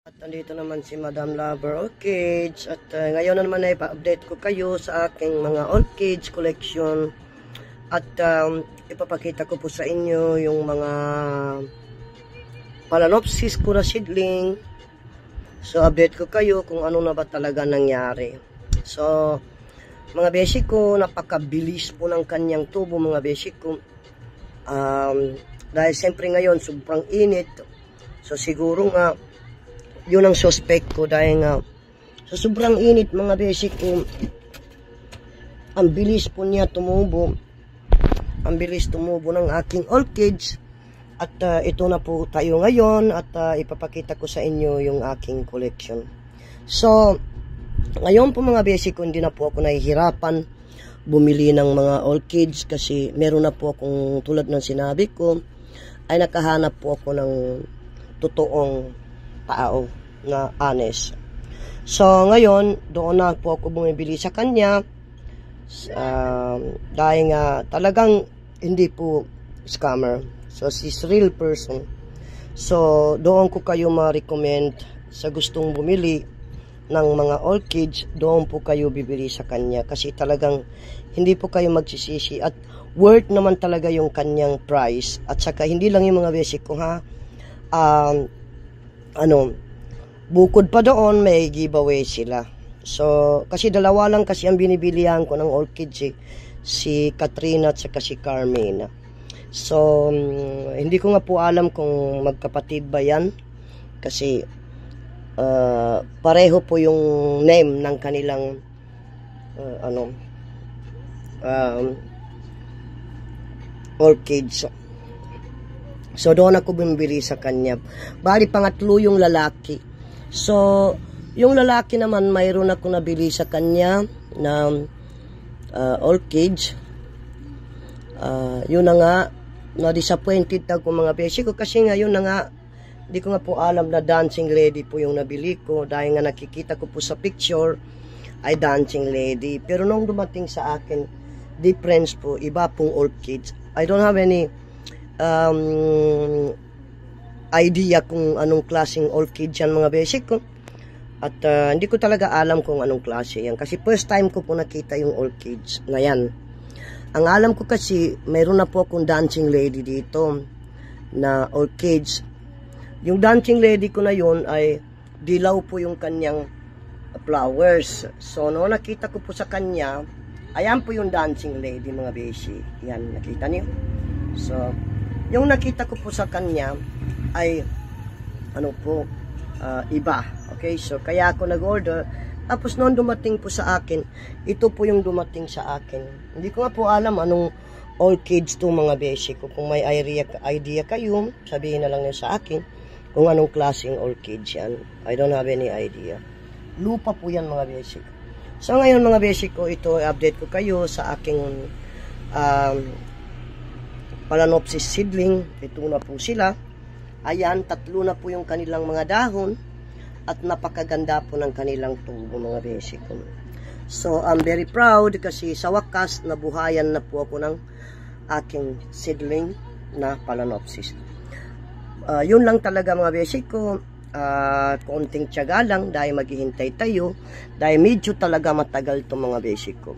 At nandito naman si Madam Lover Orchids at ngayon na naman ay pa-update ko kayo sa aking mga orchids collection at ipapakita ko po sa inyo yung mga Phalaenopsis ko na seedling. So update ko kayo kung ano na ba talaga nangyari. So mga beshi ko, napakabilis po ng kanyang tubo mga beshi ko. Dahil siyempre ngayon sobrang init, so siguro nga yun ang suspect ko dahil nga sa sobrang init mga beshi ko, ang bilis po niya tumubo, ang bilis tumubo ng aking orchids. At ito na po tayo ngayon at ipapakita ko sa inyo yung aking collection. So ngayon po mga beshi ko, hindi na po ako nahihirapan bumili ng mga orchids kasi meron na po akong, tulad ng sinabi ko, ay nakahanap po ako ng totoong tao na honest. So ngayon doon na po ako bumibili sa kanya dahil nga talagang hindi po scammer, so she's real person. So doon ko kayo ma-recommend sa gustong bumili ng mga orchids, doon po kayo bibili sa kanya kasi talagang hindi po kayo magsisisi at worth naman talaga yung kanyang price. At saka hindi lang yung mga basic ko ha, bukod pa doon, may giveaway sila. So, kasi dalawa lang kasi ang binibilihan ko ng orchids si Katrina at saka si Carmina. So, hindi ko nga po alam kung magkapatid ba yan. Kasi, pareho po yung name ng kanilang, orchids. So, doon ako bumibili sa kanya. Bali, pangatlo yung lalaki. So, yung lalaki naman, mayroon ako nabili sa kanya na orchids. Yun na nga, na-disappointed ako mga beshi ko kasi nga yun na nga, hindi ko nga po alam na dancing lady po yung nabili ko dahil nga nakikita ko po sa picture ay dancing lady. Pero nung dumating sa akin, difference po, iba pong orchids. I don't have any idea kung anong klaseng orchid yan mga basic ko. At hindi ko talaga alam kung anong klase yan. Kasi first time ko po nakita yung orchids na yan. Ang alam ko kasi, mayroon na po akong dancing lady dito na orchids. Yung dancing lady ko na yun ay dilaw po yung kanyang flowers. So, no, nakita ko po sa kanya, ayan po yung dancing lady mga basic. Yan, nakita niyo? So, yung nakita ko po sa kanya ay iba. Okay, so kaya ako nag-order. Tapos noon dumating po sa akin, ito po yung dumating sa akin. Hindi ko nga po alam anong orchids to mga beshi ko. Kung may idea kayo, sabihin na lang niyo sa akin kung anong klaseng orchids yan. I don't have any idea. Lupa po yan mga beshi ko. So ngayon mga beshi ko, ito update ko kayo sa aking Phalaenopsis seedling. Ito na po sila. Ayan, tatlo na po yung kanilang mga dahon at napakaganda po ng kanilang tubo mga beshi ko. So, I'm very proud kasi sa wakas nabuhayan na po ako ng aking seedling na Phalaenopsis. Yun lang talaga mga beshi ko. Konting tiyaga lang dahil maghihintay tayo dahil medyo talaga matagal to mga beshi ko.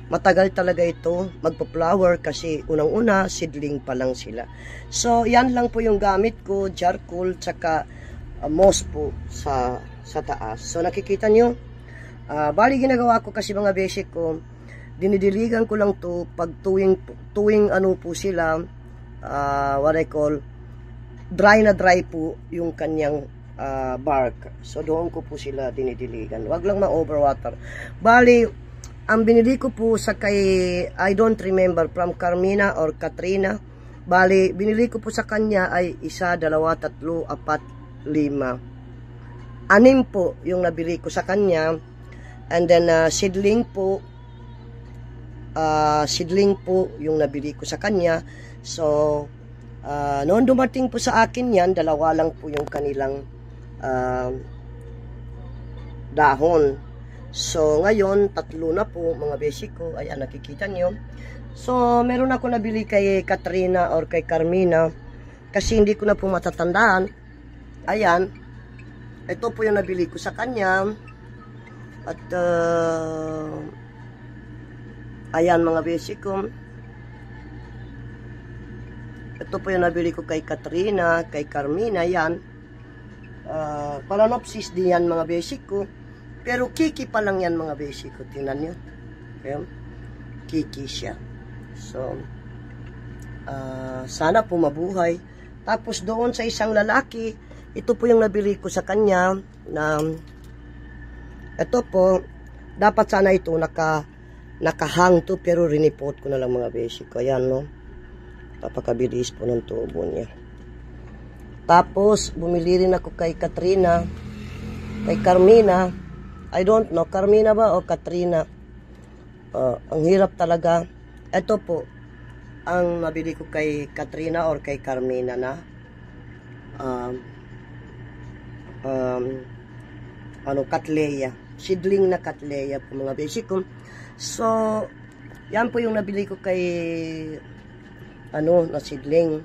Matagal talaga ito magpa-flower kasi unang-una seedling pa lang sila. So yan lang po yung gamit ko, charcoal tsaka moss po sa taas. So nakikita nyo, bali ginagawa ko kasi mga beshi ko, dinidiligan ko lang to pag tuwing ano po sila, what I call dry na dry po yung kanyang bark. So doon ko po sila dinidiligan. Wag lang ma-overwater. Bali ang binili ko po sa I don't remember, from Carmina or Katrina. Bali, binili ko po sa kanya ay 1, 2, 3, 4, 5. 6 po yung nabili ko sa kanya. And then, seedling po yung nabili ko sa kanya. So, noon dumating po sa akin yan, 2 lang po yung kanilang dahon. So, ngayon, 3 na po, mga beshi ko. Ayan, nakikita nyo. So, meron ako nabili kay Katrina or kay Carmina. Kasi hindi ko na po matatandaan. Ayan. ito po yung nabili ko sa kanya. At, ayan mga basic ko. Ito po yung nabili ko kay Katrina, kay Carmina, yan. Phalaenopsis din yan mga basic ko. Pero kiki pa lang yan mga basic ko. Tingnan nyo. Okay. Kiki siya. So, sana po mabuhay. Tapos doon sa isang lalaki, ito po yung nabili ko sa kanya na ito po, dapat sana ito nakahang to, pero rinipot ko na lang mga basic ko. Ayan, no? Papakabilis po ng tubo niya. Tapos, bumili rin ako kay Katrina, kay Carmina. I don't know, Carmina ba o Katrina? Ang hirap talaga. Ito po, ang nabili ko kay Katrina or kay Carmina na Cattleya. Seedling na Cattleya po mga basic ko. So, yan po yung nabili ko kay na seedling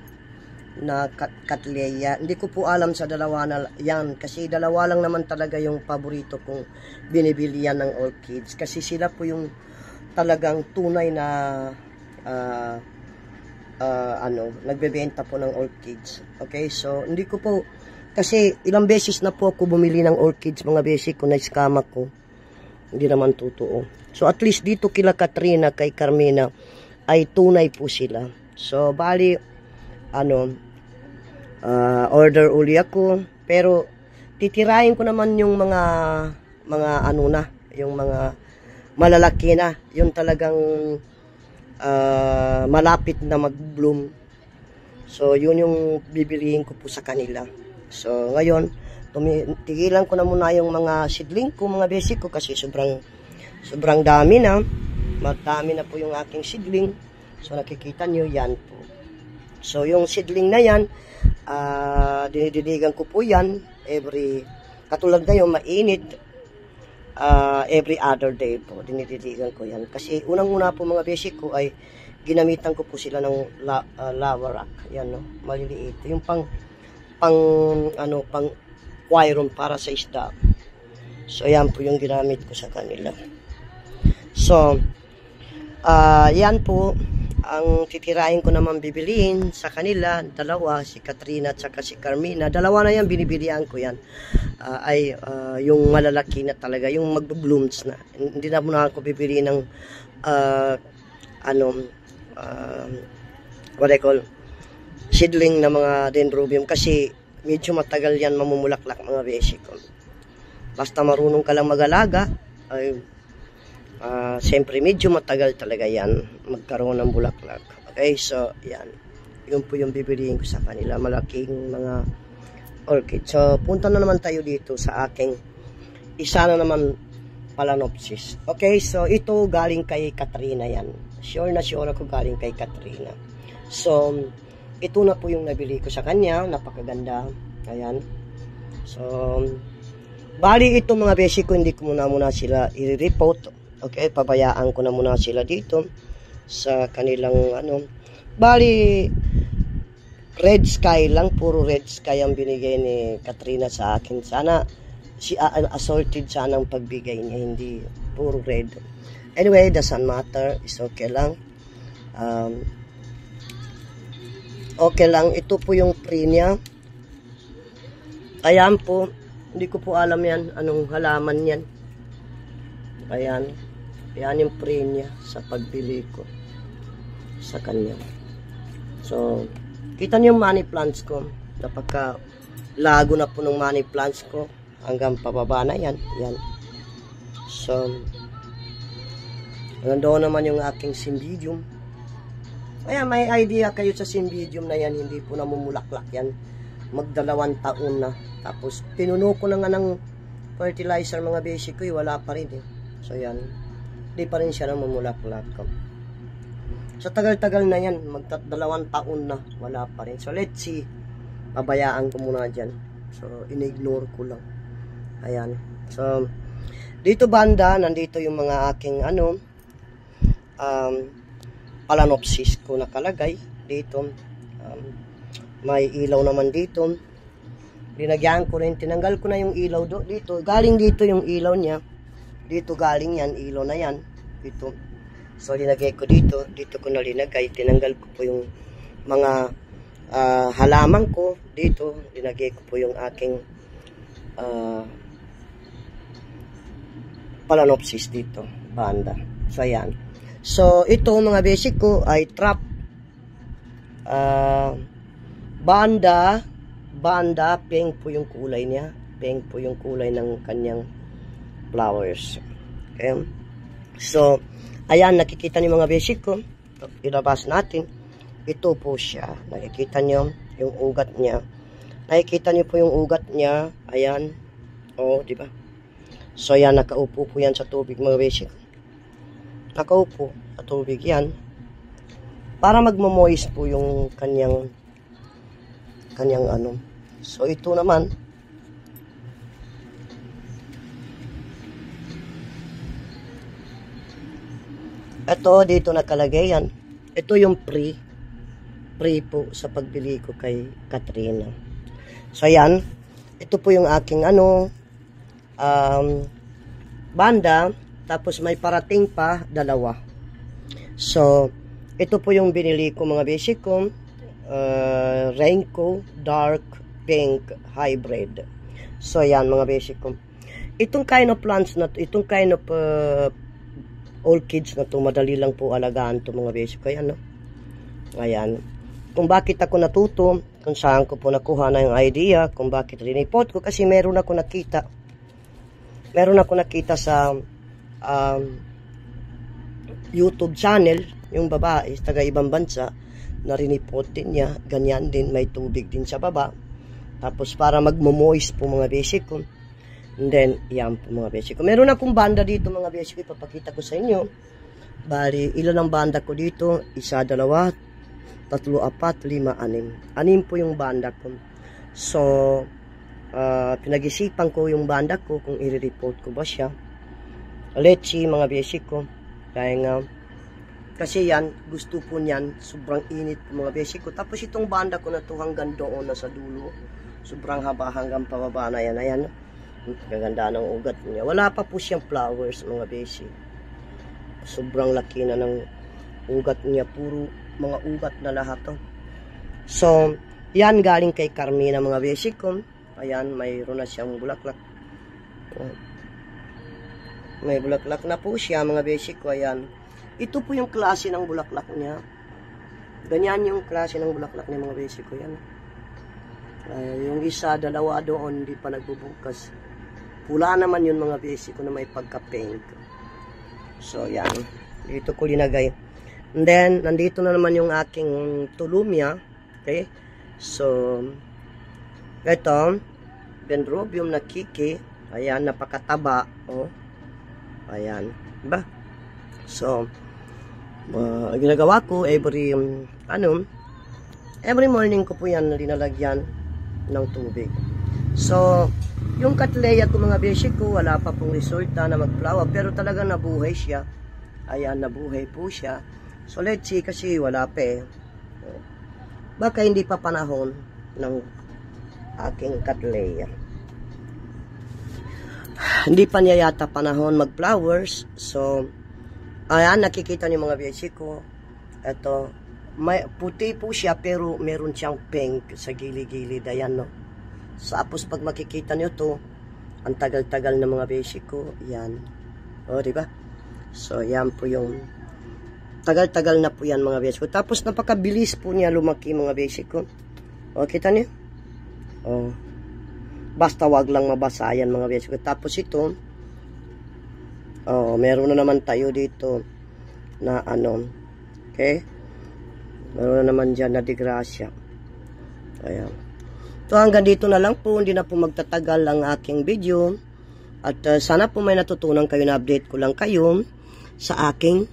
na Cattleya. Hindi ko po alam sa dalawa na yan kasi dalawa lang naman talaga yung paborito kong binibili yan ng orchids kasi sila po yung talagang tunay na nagbebenta po ng orchids. Okay, so hindi ko po kasi ilang beses na po ako bumili ng orchids mga basic ko, na-scam ako. Hindi naman totoo. So at least dito kila Katrina, kay Carmina ay tunay po sila. So bali order uli ako, pero titirahin ko naman yung mga yung mga malalaki na, yung talagang malapit na mag-bloom. So yun yung bibilihin ko po sa kanila. So ngayon, tigilan ko na muna yung mga seedling ko, mga basic ko, kasi sobrang dami na. Madami na po yung aking seedling. So nakikita nyo, yan po. So yung seedling na yan, dinidiligan ko po yan katulad ngayon, mainit, every other day po, dinidiligan ko yan. Kasi unang-una po mga basic ko ay ginamitan ko po sila ng lava rock. Yan, no? Maliliit. Yung pang aquarium para sa isda. So, yan po yung ginamit ko sa kanila. So, yan po, ang titirahin ko naman bibiliin sa kanila, dalawa, si Katrina at saka si Carmina. Dalawa na yan, binibilian ko yan. Yung malalaki na talaga, yung magbo-blooms na. Hindi na muna ako bibili ng what I call seedling na mga dendrobium kasi medyo matagal yan mamumulaklak mga basic ko. Basta marunong ka lang mag-alaga ay siyempre medyo matagal talaga yan magkaroon ng bulaklak. Okay, so yan, yun po yung bibiliin ko sa kanila, malaking mga orchid. So punta na naman tayo dito sa aking isa na naman Phalaenopsis. Okay, so ito galing kay Katrina yan. Sure na sure ako galing kay Katrina. So ito na po yung nabili ko sa kanya, napakaganda. Ayan. So bali ito mga basic ko, hindi ko muna sila i-report. Okay, pabayaan ko na muna sila dito sa kanilang bali red sky lang, puro red sky ang binigay ni Katrina sa akin. Sana assorted sana ang pagbigay niya, hindi puro red. Anyway, doesn't matter, is okay lang. Okay lang, ito po yung pre niya. Ayan po, hindi ko po alam yan, anong halaman yan. Ayan, yan yung pre niya sa pagbili ko sa kanya. So, kita niyo yung money plants ko. Napaka lago na po ng money plants ko. Hanggang pababa na yan. Yan. So, nandoon naman yung aking cymbidium. Kaya may idea kayo sa cymbidium na yan. Hindi po namumulaklak yan. Magdalawang taon na. Tapos, pinuno ko na nga ng fertilizer mga basic ko. Wala pa rin eh. So, yan. Hindi pa rin siya namumulaklak. So, tagal-tagal na yan. Magdalawang taon na. Wala pa rin. So, let's see. Pabayaan ko muna dyan. So, in-ignore ko lang. Ayan. So, dito banda, nandito yung mga aking Phalaenopsis ko nakalagay. Dito. May ilaw naman dito. linagyan ko rin, tinanggal ko na yung ilaw dito. Galing dito yung ilaw niya. Dito galing yan, ilaw na yan. Dito. So, linagay ko dito. Dito ko na linagay. Tinanggal ko po yung mga halaman ko. Dito, linagay ko po yung aking Phalaenopsis dito. Banda. So, ayan. So, ito mga basic ko ay trap. Banda, pink po yung kulay niya. Pink po yung kulay ng kanyang flowers. Okay. So, ayan, nakikita niyo mga basic ko. Ilabas natin. Ito po siya. Nakikita niyo yung ugat niya. Nakikita niyo po yung ugat niya. Ayan. Oh, di ba? So, ayan, nakaupo po yan sa tubig mga basic. Nakaupo sa tubig yan. Para magmo-moist po yung kanyang ano. So, ito naman. Ito, dito nakalagay yan. Ito yung pre po sa pagbili ko kay Katrina. So, ayan. Ito po yung aking banda. Tapos may parating pa, 2. So, ito po yung binili ko mga basic ko. Rainco Dark Pink Hybrid. So, ayan mga basic ko. Itong kind of plants na to, itong kind of orchids na to, madali lang po alagaan to mga basic ko. Ayan, no? Ayan. Kung bakit ako natuto, kung saan ko po nakuha na yung idea, kung bakit rinipot ko, kasi meron ako nakita sa YouTube channel, yung babae, taga ibang bansa, na rinipot din niya, ganyan din, may tubig din sa baba. Tapos para magmo-moist po mga basic ko. And then, yan po mga basic ko. Meron akong banda dito mga basic ko, ipapakita ko sa inyo. Bali, ilan ang banda ko dito? 1, 2, 3, 4, 5, 6. 6 po yung banda ko. So, pinag-isipan ko yung banda ko kung i-report ko ba siya. Let's see mga basic ko. Dahil nga, kasi yan, gusto po niyan, sobrang init po mga basic ko. Tapos itong banda ko na to hanggang doon na sa dulo. Sobrang haba hanggang pababa na yan. Ayan, gaganda ng ugat niya. Wala pa po siyang flowers mga basic. Sobrang laki na ng ugat niya. Puro mga ugat na lahat to. So, yan galing kay Carmina mga basic ko. Ayan, mayroon na siyang bulaklak. May bulaklak na po siya mga basic ko. Ayan. Ito po yung klase ng bulaklak niya. Ganyan yung klase ng bulaklak niya mga basic ko. Yan. Yung 1, 2 doon, hindi pa nagbubukas. Pula naman yun mga basic ko na may pagka-pink. So, yan. Dito ko linagay. And then, nandito na naman yung aking tulumia. Okay. So, ito, Dendrobium na kiki. Ayan, napakataba. Oh. Ayan. Diba? So, ginagawa ko every morning ko po yan linalagyan ng tubig. So, yung Cattleya ko mga basic ko, wala pa pong resulta na mag-flower, pero talaga nabuhay siya. Ayan, nabuhay po siya. So, let's see, kasi wala pa eh. Baka hindi pa panahon ng aking Cattleya. Hindi pa niya yata panahon mag-flowers. So, ayan, nakikita niyo mga basic ko. Ito, may puti po siya pero meron siyang pink sa gilid-gilid. Ayan, no. Tapos pag makikita niyo to, ang tagal-tagal na mga basic ko. Yan. O, diba? So, yan po yung tagal-tagal na po yan mga basic ko. Tapos napakabilis po niya lumaki mga basic ko. O, kita niyo? O, basta wag lang mabasa yan mga basic ko. Tapos ito, meron na naman tayo dito na okay? Meron na naman dyan na disgrasya. Ayan. So, hanggang dito na lang po. Hindi na po magtatagal ang aking video. At sana po may natutunan kayo, na update ko lang kayo sa aking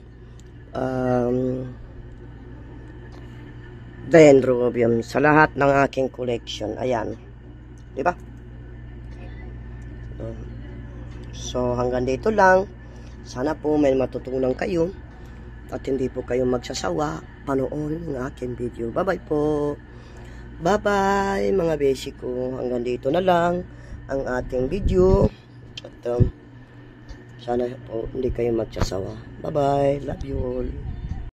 Dendrobium. Sa lahat ng aking collection. Ayan. Diba? So, hanggang dito lang. Sana po may matutunan kayo at hindi po kayo magsasawa panoorin ang aking video. Bye-bye po. Bye-bye mga beshi ko. Hanggang dito na lang ang ating video. At sana po hindi kayo magsasawa. Bye-bye. Love you all.